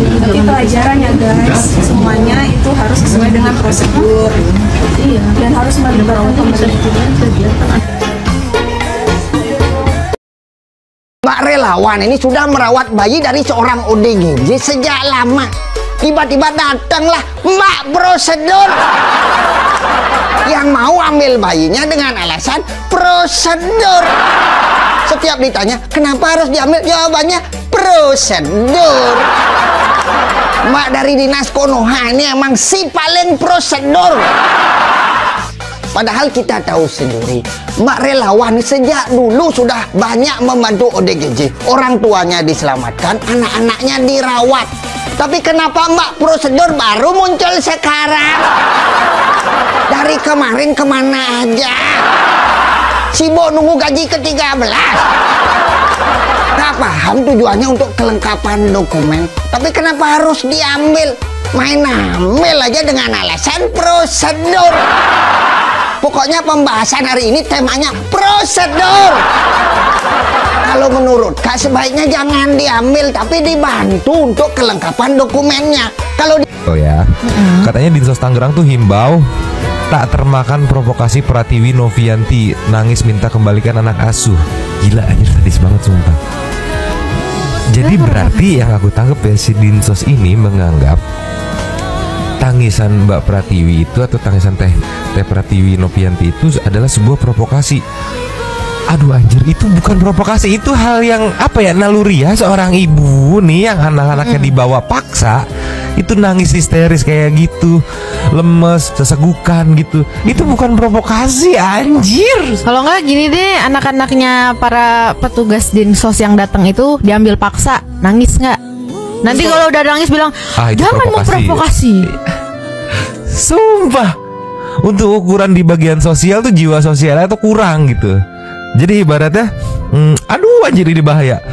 Jadi pelajaran ya guys, semuanya itu harus sesuai dengan prosedur. Iya. Dan harus melibatkan pemerintah. Mbak relawan ini sudah merawat bayi dari seorang ODGJ sejak lama. Tiba-tiba datanglah Mbak prosedur yang mau ambil bayinya dengan alasan prosedur. Setiap ditanya kenapa harus diambil, jawabannya prosedur. Mbak dari dinas Konoha ini emang si paling prosedur. Padahal kita tahu sendiri, Mbak relawan sejak dulu sudah banyak membantu ODGJ. Orang tuanya diselamatkan, anak-anaknya dirawat. Tapi kenapa Mbak prosedur baru muncul sekarang? Dari kemarin kemana aja? Sibuk nunggu gaji ke-13. Gak paham tujuannya untuk kelengkapan dokumen. Tapi kenapa harus diambil? Main ambil aja dengan alasan prosedur. Pokoknya pembahasan hari ini temanya prosedur. Kalau menurut Kak sebaiknya jangan diambil tapi dibantu untuk kelengkapan dokumennya. Kalau oh ya, katanya Dinsos Tangerang tuh himbau tak termakan provokasi Pratiwi Novianti nangis minta kembalikan anak asuh. Gila anjir, sadis banget sumpah. Jadi berarti yang aku tangkap ya, si Dinsos ini menganggap tangisan Mbak Pratiwi itu atau tangisan Teh Pratiwi Novianti itu adalah sebuah provokasi. Aduh anjir, itu bukan provokasi, itu hal yang apa ya, naluri ya seorang ibu nih yang anak-anaknya dibawa paksa itu nangis histeris kayak gitu, lemes, sesegukan gitu. Itu bukan provokasi anjir. Kalau nggak gini deh, anak-anaknya para petugas Dinsos yang datang itu diambil paksa, nangis nggak? Nanti kalau udah nangis bilang jangan memprovokasi. Sumpah, untuk ukuran di bagian sosial tuh jiwa sosialnya tuh kurang gitu. Jadi ibaratnya, aduh anjir ini bahaya.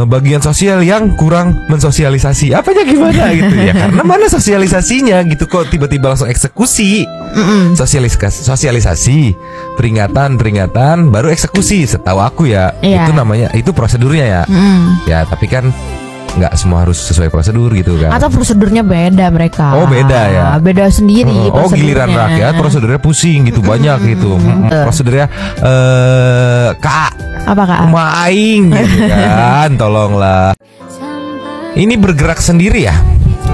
Bagian sosial yang kurang mensosialisasi. Apanya gimana gitu ya? Karena mana sosialisasinya gitu, kok tiba-tiba langsung eksekusi. Sosialisasi, peringatan, baru eksekusi. Setahu aku ya, itu namanya, itu prosedurnya ya. Ya tapi kan nggak semua harus sesuai prosedur gitu kan. Atau prosedurnya beda mereka. Oh beda ya. Beda sendiri. Oh giliran rakyat prosedurnya pusing gitu, banyak gitu. Prosedurnya Kak. Apa Kak? Maing gitu kan. Tolonglah. Ini bergerak sendiri ya?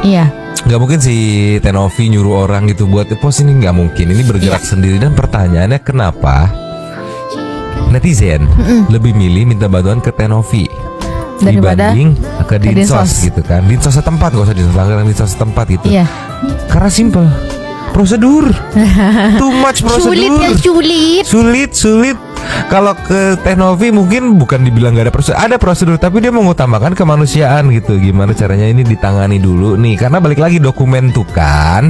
Iya. Nggak mungkin si Tenovi nyuruh orang gitu buat post ini, nggak mungkin. Ini bergerak sendiri. Dan pertanyaannya kenapa netizen lebih milih minta bantuan ke Tenovi dibanding ke Dinsos gitu kan. Dinsos setempat, gak usah Dinsos Tangerang, Dinsos setempat gitu. Iya. Karena simple, prosedur. Too much prosedur. Sulit. Kalau ke Tenovi mungkin bukan dibilang gak ada prosedur, ada prosedur, tapi dia mengutamakan kemanusiaan gitu. Gimana caranya ini ditangani dulu nih, karena balik lagi dokumen tuh kan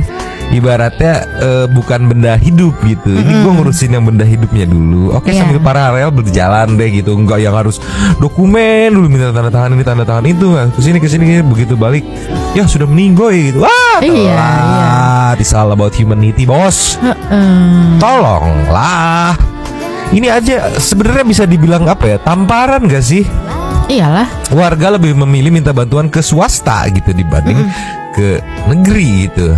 ibaratnya bukan benda hidup gitu. Ini gue ngurusin yang benda hidupnya dulu. Oke, sambil paralel berjalan deh gitu. Enggak yang harus dokumen dulu, minta tanda tangan ini, tanda tangan itu, kesini begitu balik ya sudah meninggoy gitu. Wah, telat. It's all about humanity, bos. Tolonglah. Ini aja sebenarnya bisa dibilang apa ya, tamparan gak sih? Iyalah. Warga lebih memilih minta bantuan ke swasta gitu dibanding ke negeri gitu.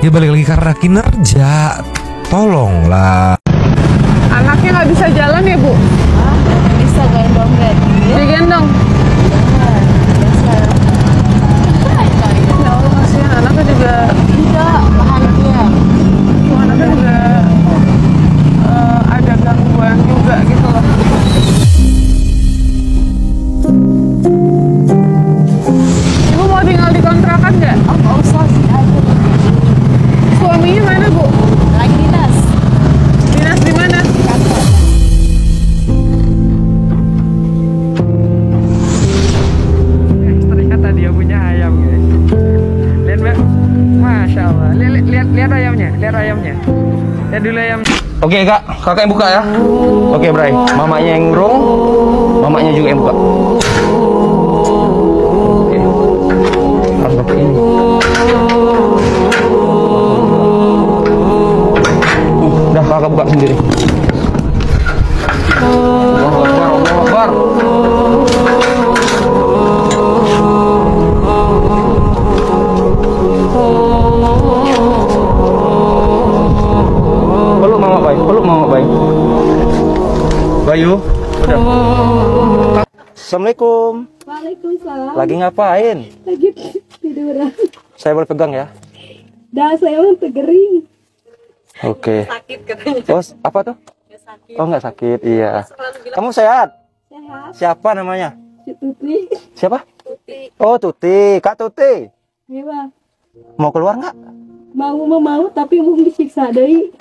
Ya balik lagi karena kinerja. Tolonglah. Anaknya nggak bisa jalan ya Bu? Bisa gendong kan? Digendong. Ya Allah, kasihan anaknya juga. Tidak, bahagia. Anaknya juga ada gangguan juga gitu loh. Ibu mau tinggal di kontrakan nggak? Oh, nggak usah sih aja. Suaminya mana Bu? Lagi dinas. Dinas di mana? Kantor. Ternyata dia punya ayam guys. Lihat Mbak, masya Allah. Lihat ayamnya, lihat ayamnya. Lihat dulu ayam. Oke Kak, kakak yang buka ya. Oke Bray, mamanya yang rong, mamanya juga yang buka. Oke, harus pakai ini. Udah kakak buka sendiri. Allahu Akbar, Allahu Akbar. Assalamualaikum. Waalaikumsalam. Lagi ngapain? Lagi tiduran. Saya boleh pegang ya? Dah saya mah tegering. Oke. Sakit katanya. Oh, apa tuh? Sakit. Oh, nggak sakit. Iya. Kamu sehat? Sehat. Siapa namanya? Si Tuti. Siapa? Tuti. Oh, Tuti. Kak Tuti. Iya. Mau keluar nggak? Mau tapi mau disiksa deui.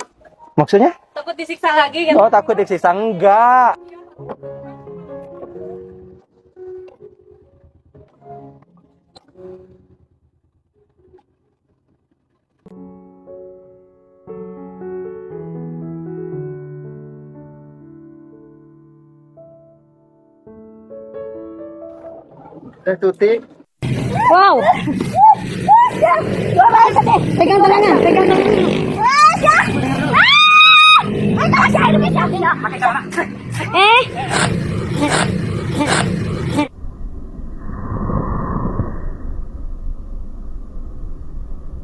Maksudnya? Takut disiksa lagi kan? Oh, takut disiksa. Enggak. Tuti. Wow. Pegang tangannya, pegang tangannya.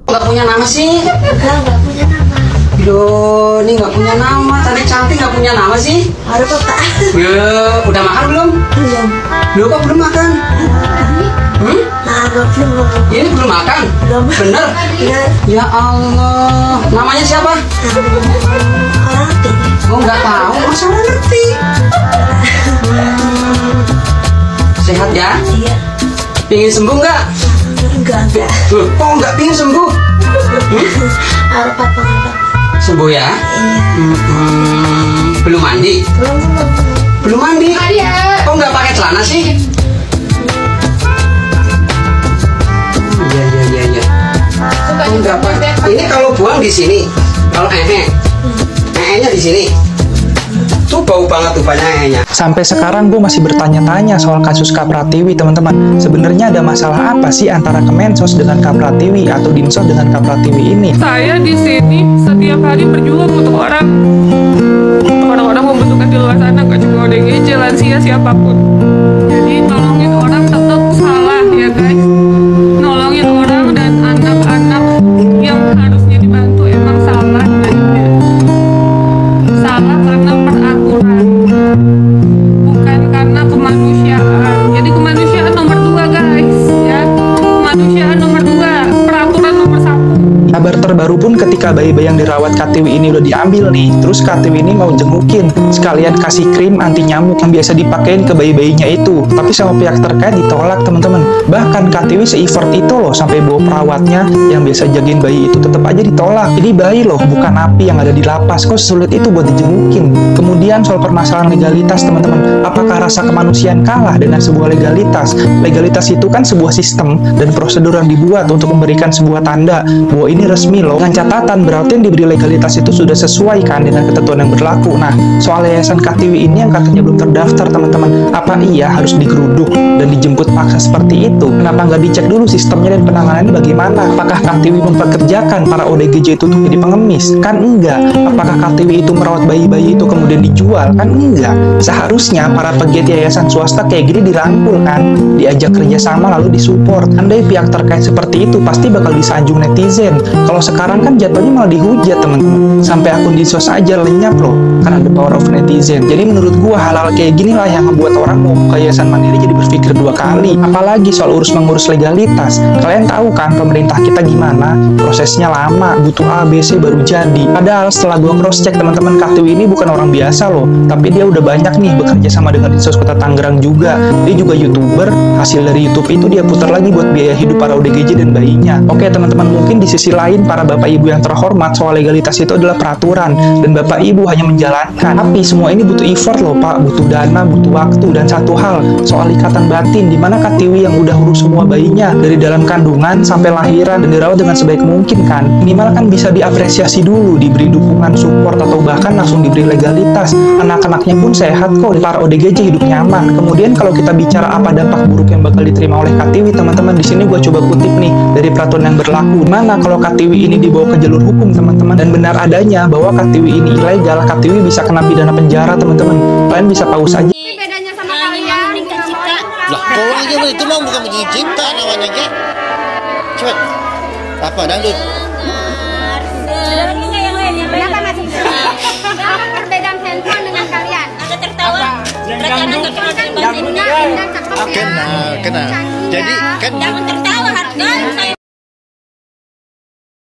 Nggak punya nama sih? Nggak punya nama. Duh, ini nggak punya nama. Tadi cantik nggak punya nama sih? Baru Pak. Ya, udah makan belum? Belum. Lu kok belum makan? Nah, belum. Ini belum makan? Belum. Bener? Benar. Ya Allah. Namanya siapa? Orang tuh. Oh, nggak tahu. Masa nggak ngerti? Sehat ya? Iya. Pingin sembuh nggak? Enggak. Loh, kok nggak pingin sembuh? Alpat. Sembuh ya? Belum mandi? Belum mandi? Kok nggak pakai celana sih? Iya. Oh, nggak pakai. Ini kalau buang di sini. Kalau nya di sini. Tuh bau banget tuh banyak ehnya. Sampai sekarang gue masih bertanya-tanya soal kasus Kak Pratiwi, teman-teman. Sebenarnya ada masalah apa sih antara Kemensos dengan Kak Pratiwi atau Dinsos dengan Kak Pratiwi ini? Saya di sini setiap hari berjuang untuk orang-orang membutuhkan di luar sana, gak cuma ODGJ, lansia, siapapun. Jadi nolongin orang tetap salah ya guys. Nolongin orang dan anak-anak yang harusnya dibantu emang salah. Salah karena peraturan, bukan karena kemanusiaan. Jadi kemanusiaan nomor 2 guys ya. Kemanusiaan nomor 2, peraturan nomor 1. Kabar terbaru pun ketika bayi-bayi yang dirawat Katiwi ini udah diambil nih, terus Katiwi ini mau jengukin, sekalian kasih krim anti nyamuk yang biasa dipakein ke bayi-bayinya itu. Tapi sama pihak terkait ditolak, teman-teman. Bahkan Katiwi se-effort itu loh, sampai bawa perawatnya yang biasa jagain bayi itu tetap aja ditolak. Ini bayi loh, bukan api yang ada di lapas, kok sulit itu buat dijengukin. Kemudian soal permasalahan legalitas, teman-teman. Apakah rasa kemanusiaan kalah dengan sebuah legalitas? Legalitas itu kan sebuah sistem dan prosedur yang dibuat untuk memberikan sebuah tanda bahwa ini resmi loh. Dengan catatan berarti yang diberi legalitas itu sudah sesuai kan dengan ketentuan yang berlaku. Nah, soal yayasan Katiwi ini yang katanya belum terdaftar, teman-teman. Apa iya harus digeruduk dan dijemput paksa seperti itu? Kenapa nggak dicek dulu sistemnya dan penanganannya bagaimana? Apakah Katiwi mempekerjakan para ODGJ itu untuk jadi pengemis? Kan enggak. Apakah Katiwi itu merawat bayi-bayi itu kemudian dijual? Kan enggak. Seharusnya para pegiat yayasan swasta kayak gini dirangkul kan, diajak kerjasama lalu disupport. Andai pihak terkait seperti itu pasti bakal disanjung netizen. Kalau sekarang kan jatuhnya malah dihujat, teman-teman. Sampai akun Dinsos aja lenyap loh, karena the power of netizen. Jadi menurut gua hal-hal kayak gini lah yang membuat orang mau buka yayasan mandiri jadi berpikir 2 kali. Apalagi soal mengurus legalitas. Kalian tahu kan pemerintah kita gimana? Prosesnya lama, butuh ABC baru jadi. Padahal setelah gua cross check, teman-teman, Katiwi ini bukan orang biasa loh, tapi dia udah banyak nih bekerja sama dengan Dinsos Kota Tangerang juga. Dia juga YouTuber, hasil dari YouTube itu dia putar lagi buat biaya hidup para ODGJ dan bayinya. Oke teman-teman, mungkin di sisi lain para bapak ibu yang terhormat, soal legalitas itu adalah peraturan dan bapak ibu hanya menjalankan. Tapi semua ini butuh effort loh Pak, butuh dana, butuh waktu. Dan satu hal, soal ikatan batin, dimana Katiwi yang udah urus semua bayinya dari dalam kandungan sampai lahiran dan dirawat dengan sebaik mungkin kan, minimal kan bisa diapresiasi dulu, diberi dukungan, support, atau bahkan langsung diberi legalitas. Anak-anaknya pun sehat kok, para ODGJ hidup nyaman. Kemudian kalau kita bicara apa dampak buruk yang bakal diterima oleh Katiwi, teman-teman, di sini gue coba kutip nih dari peraturan yang berlaku. Mana kalau Katiwi ini dibawa ke jalur hukum, teman-teman, dan benar adanya bahwa Katiwi ini ilegal, Katiwi bisa kena pidana penjara, teman-teman. Kalian bisa pause aja. Bedanya sama kalian meningkat cipta. Lah, kok aja itu mah bukan mencipta namanya, Ge. Cepet. Apa dangdut? Kenapa masih? Apa perbedaan handphone dengan kalian? Ada tertawa. Yang Indah cakep ya. Kenal. Jadi kan Jangan tertawa, harga.